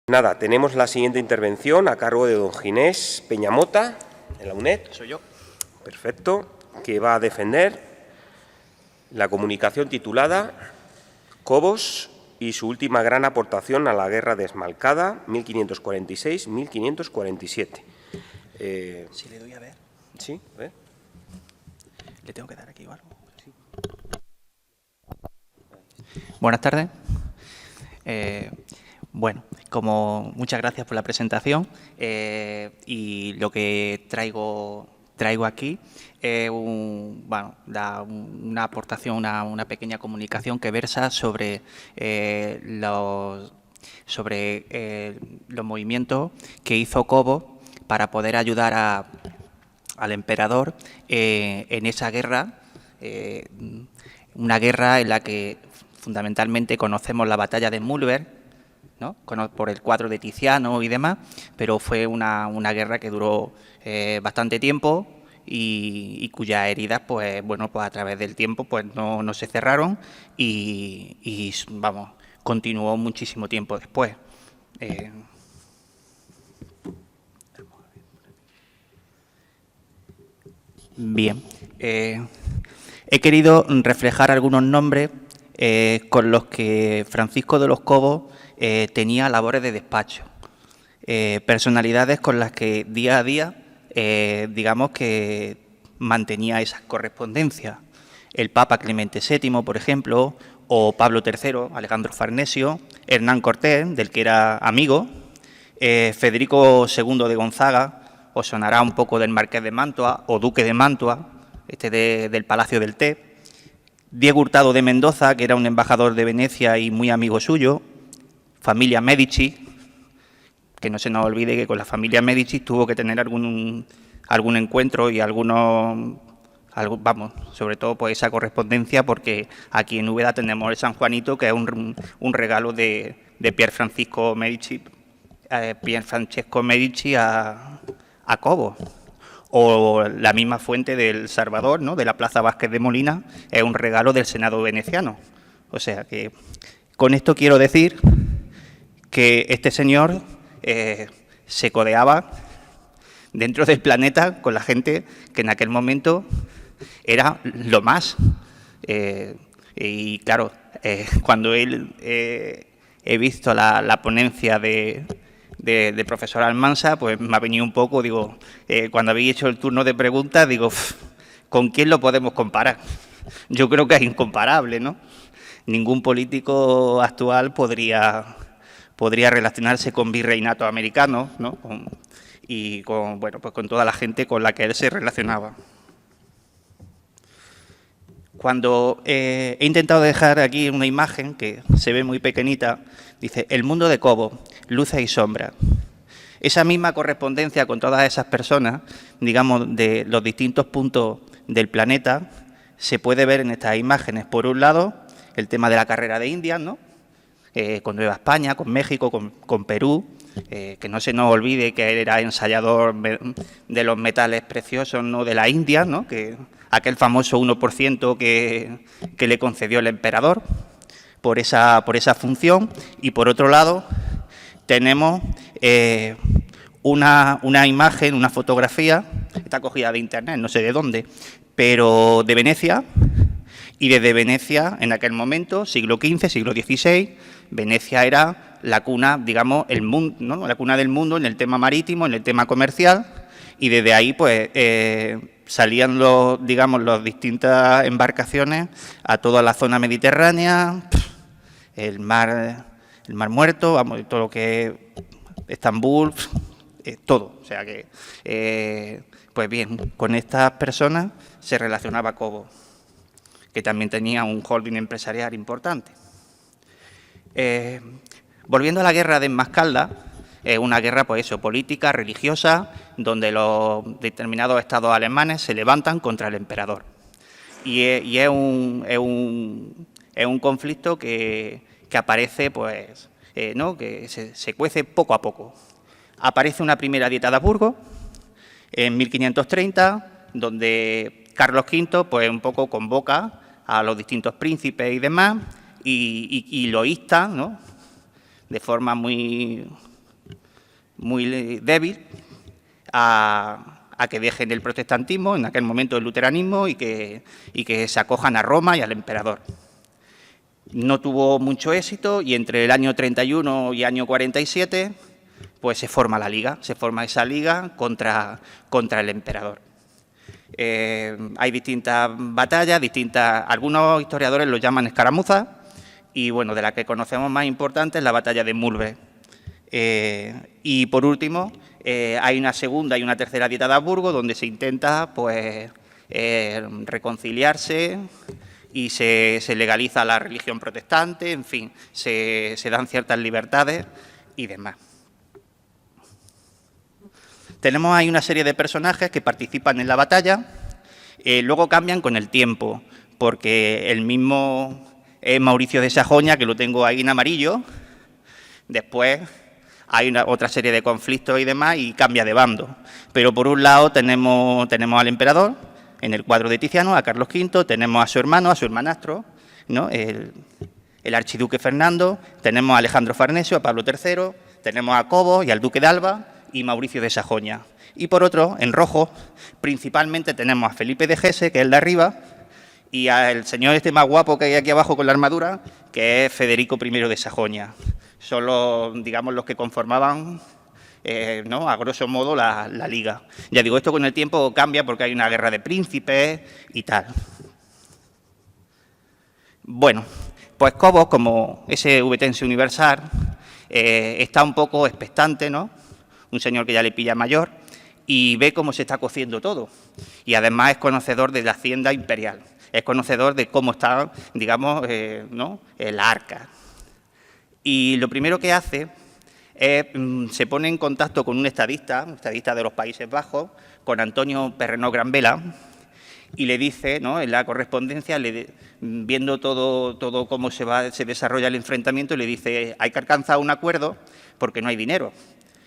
Nada, tenemos la siguiente intervención a cargo de don Ginés Peñamota, de la UNED. Soy yo. Perfecto, que va a defender la comunicación titulada Cobos y su última gran aportación a la guerra desmalcada, 1546-1547. Si le doy a ver. ¿Sí? A ver. ¿Le tengo que dar aquí o algo? Sí. Buenas tardes. Bueno, muchas gracias por la presentación y lo que traigo aquí es una aportación, una pequeña comunicación que versa sobre los movimientos que hizo Cobo para poder ayudar al emperador en esa guerra, una guerra en la que fundamentalmente conocemos la batalla de Mühlberg, ¿no?, por el cuadro de Tiziano y demás, pero fue una guerra que duró bastante tiempo y cuyas heridas, pues a través del tiempo pues no se cerraron y continuó muchísimo tiempo después. Bien, he querido reflejar algunos nombres con los que Francisco de los Cobos tenía labores de despacho, personalidades con las que día a día, digamos que mantenía esas correspondencias. El Papa Clemente VII, por ejemplo, o Pablo III, Alejandro Farnesio, Hernán Cortés, del que era amigo, Federico II de Gonzaga, os sonará un poco del Marqués de Mantua o Duque de Mantua, del Palacio del Té, Diego Hurtado de Mendoza, que era un embajador de Venecia y muy amigo suyo, familia Medici, que no se nos olvide que con la familia Medici tuvo que tener algún encuentro y sobre todo pues esa correspondencia, porque aquí en Úbeda tenemos el San Juanito, que es un regalo de Pier Francesco Medici a Cobo. O la misma fuente del Salvador, ¿no?, de la Plaza Vázquez de Molina, es un regalo del Senado veneciano. O sea que con esto quiero decir que este señor se codeaba dentro del planeta con la gente que en aquel momento era lo más. Y claro, cuando he visto la ponencia del profesor Almansa, pues me ha venido un poco, cuando habéis hecho el turno de preguntas, ¿con quién lo podemos comparar? Yo creo que es incomparable, ¿no? Ningún político actual podría relacionarse con virreinatos americanos, ¿no?, con toda la gente con la que él se relacionaba. Cuando he intentado dejar aquí una imagen que se ve muy pequeñita, dice: el mundo de Cobo, luces y sombras. Esa misma correspondencia con todas esas personas, digamos, de los distintos puntos del planeta, se puede ver en estas imágenes. Por un lado, el tema de la carrera de Indias, ¿no?, con Nueva España, con México, con Perú, que no se nos olvide que él era ensayador de los metales preciosos, ¿no?, de la India, ¿no?, que aquel famoso 1% que le concedió el emperador por esa función. Y por otro lado tenemos una imagen, una fotografía, está cogida de internet, no sé de dónde, pero de Venecia. Y desde Venecia, en aquel momento, siglo XV, siglo XVI, Venecia era la cuna, digamos, el mundo, ¿no?, la cuna del mundo en el tema marítimo, en el tema comercial, y desde ahí pues salían las distintas embarcaciones a toda la zona mediterránea, el mar Muerto, todo lo que es Estambul, todo. O sea que, pues bien, con estas personas se relacionaba Cobo, que también tenía un holding empresarial importante. Volviendo a la guerra de Esmalcalda, es una guerra, pues eso, política, religiosa, donde los determinados estados alemanes se levantan contra el emperador. Y es un conflicto que aparece, pues, ¿no?, que se cuece poco a poco. Aparece una primera dieta de Habsburgo en 1530, donde Carlos V, pues, un poco convoca a los distintos príncipes y demás, y lo insta, ¿no?, de forma muy muy débil a que dejen el protestantismo, en aquel momento el luteranismo, y que se acojan a Roma y al emperador. No tuvo mucho éxito y entre el año 31 y año 47 pues se forma la liga, se forma esa liga contra el emperador. Hay distintas batallas, algunos historiadores lo llaman escaramuzas, y bueno, de la que conocemos más importante es la batalla de Mulbé. Y por último, hay una segunda y una tercera dieta de Habsburgo, donde se intenta pues reconciliarse y se legaliza la religión protestante, en fin, se dan ciertas libertades y demás. Tenemos ahí una serie de personajes que participan en la batalla, luego cambian con el tiempo, porque el mismo Mauricio de Sajonia, que lo tengo ahí en amarillo, después hay otra serie de conflictos y demás y cambia de bando. Pero por un lado tenemos al emperador, en el cuadro de Tiziano, a Carlos V, tenemos a su hermano, a su hermanastro, ¿no? el archiduque Fernando, tenemos a Alejandro Farnesio, a Pablo III, tenemos a Cobos y al duque de Alba y Mauricio de Sajonia. Y por otro, en rojo, principalmente tenemos a Felipe de Hesse, que es el de arriba, y al señor este más guapo que hay aquí abajo con la armadura, que es Federico I de Sajonia. Son los, digamos, los que conformaban, ¿no?, a grosso modo, la liga. Ya digo, esto con el tiempo cambia porque hay una guerra de príncipes y tal. Bueno, pues Cobos, como ese ubetense universal, está un poco expectante, ¿no?, un señor que ya le pilla mayor, y ve cómo se está cociendo todo. Y además es conocedor de la hacienda imperial, es conocedor de cómo está, digamos, ¿no?, la arca. Y lo primero que hace es, se pone en contacto con un estadista de los Países Bajos, con Antonio Perrenot Granvela, y le dice, ¿no?, en la correspondencia, viendo todo cómo se desarrolla el enfrentamiento, le dice: hay que alcanzar un acuerdo porque no hay dinero.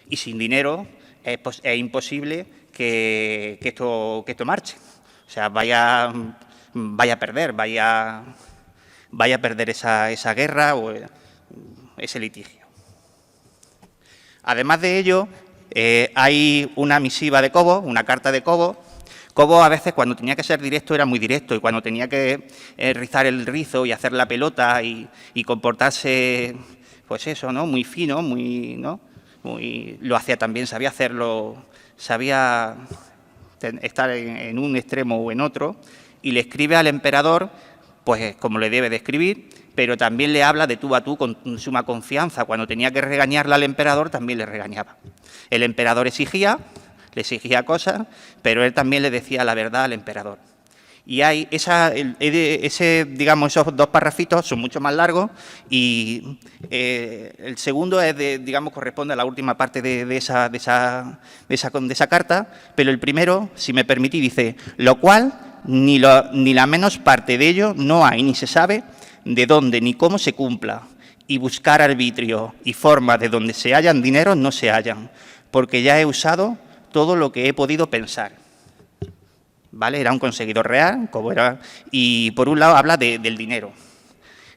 Y sin dinero es imposible que esto marche. O sea, vaya a perder esa guerra o ese litigio. Además de ello, hay una misiva de Cobos, una carta de Cobos. Cobos a veces, cuando tenía que ser directo, era muy directo, y cuando tenía que rizar el rizo y hacer la pelota y comportarse, pues eso, ¿no?, muy fino, muy, ¿no?, lo hacía también, sabía hacerlo, sabía estar en un extremo o en otro, y le escribe al emperador, pues como le debe de escribir, pero también le habla de tú a tú con suma confianza. Cuando tenía que regañarle al emperador, también le regañaba. El emperador le exigía cosas, pero él también le decía la verdad al emperador. Y hay digamos, esos dos parrafitos son mucho más largos, y el segundo es digamos, corresponde a la última parte de esa carta, pero el primero, si me permitís, dice: lo cual ni la menos parte de ello no hay, ni se sabe de dónde ni cómo se cumpla, y buscar arbitrio y forma de donde se hallan dineros no se hallan, porque ya he usado todo lo que he podido pensar. ¿Vale? Era un conseguidor real, como era, y por un lado habla del dinero,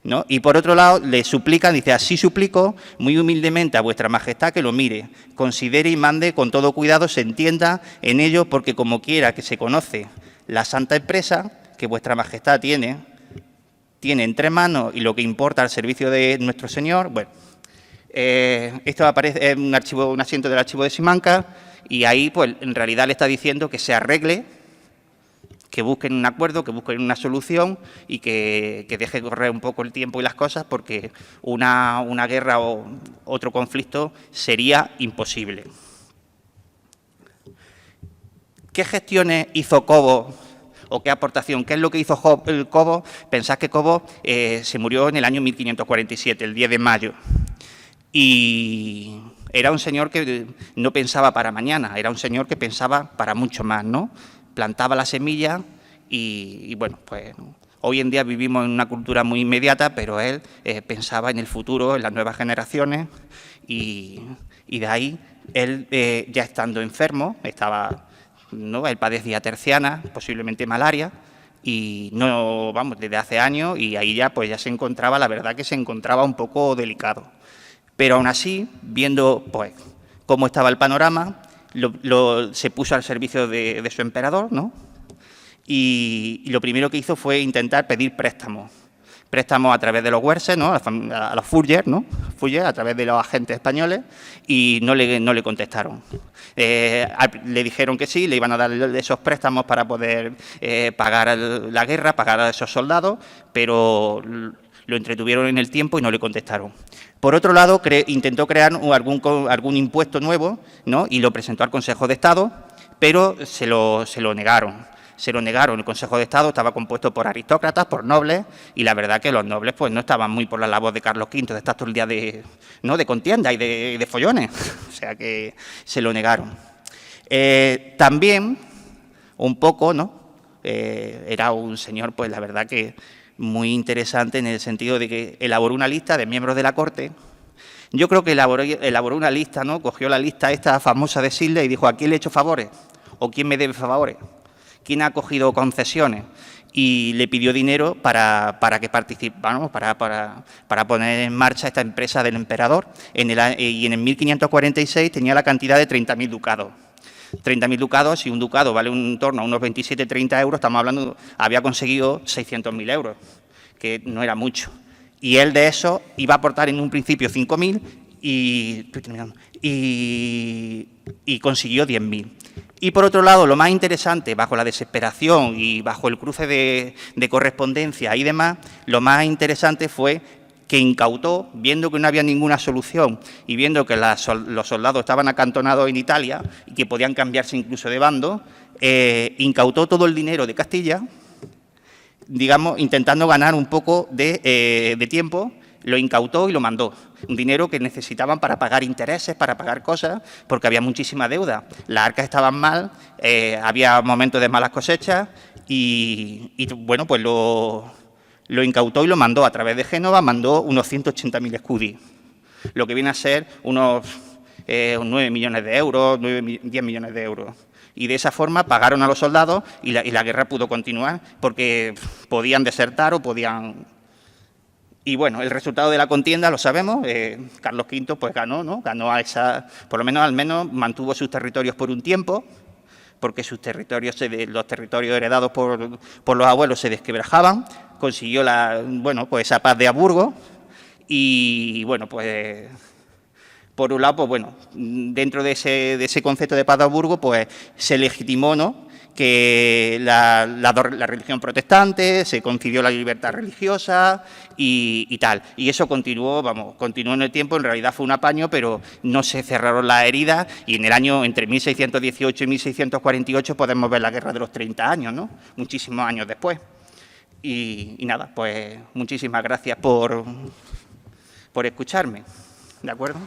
¿no? Y por otro lado le suplica, dice: así suplico muy humildemente a vuestra majestad que lo mire, considere y mande con todo cuidado, se entienda en ello, porque como quiera que se conoce la santa empresa que vuestra majestad tiene entre manos y lo que importa al servicio de nuestro Señor. Bueno, esto aparece en un asiento del archivo de Simancas, y ahí pues en realidad le está diciendo que se arregle, que busquen un acuerdo, que busquen una solución, y que deje correr un poco el tiempo y las cosas, porque una guerra o otro conflicto sería imposible. ¿Qué gestiones hizo Cobos o qué aportación? ¿Qué es lo que hizo Cobos? Pensad que Cobos se murió en el año 1547, el 10 de mayo, y era un señor que no pensaba para mañana, era un señor que pensaba para mucho más, ¿no? Plantaba la semilla y bueno, pues hoy en día vivimos en una cultura muy inmediata, pero él pensaba en el futuro, en las nuevas generaciones, y de ahí él, ya estando enfermo, ¿no?, él padecía terciana, posiblemente malaria, y no, vamos, desde hace años, y ahí ya pues ya se encontraba, la verdad que se encontraba un poco delicado. Pero aún así, viendo pues cómo estaba el panorama, se puso al servicio de su emperador, ¿no? Y lo primero que hizo fue intentar pedir préstamos a través de los Werses, ¿no? A los Furrier, ¿no? Furrier, a través de los agentes españoles, y no le contestaron. Le dijeron que sí, le iban a dar esos préstamos para poder pagar la guerra, pagar a esos soldados, pero lo entretuvieron en el tiempo y no le contestaron. Por otro lado, intentó crear algún impuesto nuevo, ¿no? Y lo presentó al Consejo de Estado, pero se lo negaron. El Consejo de Estado estaba compuesto por aristócratas, por nobles, y la verdad que los nobles pues no estaban muy por la labor de Carlos V, de estar todo el día de contienda y de follones, o sea que se lo negaron. También, un poco, ¿no? Era un señor, pues la verdad que muy interesante en el sentido de que elaboró una lista de miembros de la corte. Yo creo que elaboró una lista, ¿no? Cogió la lista esta famosa de Sidley y dijo, ¿a quién le he hecho favores? ¿O quién me debe favores? ¿Quién ha cogido concesiones? Y le pidió dinero para que participara, para poner en marcha esta empresa del emperador. Y en el 1546 tenía la cantidad de 30.000 ducados. 30.000 ducados, si un ducado vale en torno a unos 27-30 euros, estamos hablando, había conseguido 600.000 euros, que no era mucho. Y él de eso iba a aportar en un principio 5.000 y consiguió 10.000. Y por otro lado, lo más interesante, bajo la desesperación y bajo el cruce de correspondencia y demás, lo más interesante fue que incautó, viendo que no había ninguna solución y viendo que los soldados estaban acantonados en Italia y que podían cambiarse incluso de bando, incautó todo el dinero de Castilla, digamos, intentando ganar un poco de tiempo, lo incautó y lo mandó. Un dinero que necesitaban para pagar intereses, para pagar cosas, porque había muchísima deuda. Las arcas estaban mal, había momentos de malas cosechas y bueno, pues lo incautó y lo mandó a través de Génova, mandó unos 180.000 escudi, lo que viene a ser unos 9 millones de euros, 10 millones de euros. Y de esa forma pagaron a los soldados y la guerra pudo continuar porque podían desertar o podían... Y bueno, el resultado de la contienda lo sabemos, Carlos V pues ganó, ¿no? Ganó a esa, por lo menos al menos mantuvo sus territorios por un tiempo, porque sus territorios, los territorios heredados por los abuelos se desquebrajaban, consiguió pues esa paz de Habsburgo y bueno, pues por un lado, pues bueno, dentro de ese concepto de paz de Habsburgo, pues se legitimó, ¿no?, que la religión protestante, se concedió la libertad religiosa y tal. Y eso continuó en el tiempo, en realidad fue un apaño, pero no se cerraron las heridas y en el año, entre 1618 y 1648, podemos ver la Guerra de los 30 años, ¿no?, muchísimos años después. Y nada, pues muchísimas gracias por escucharme, ¿de acuerdo?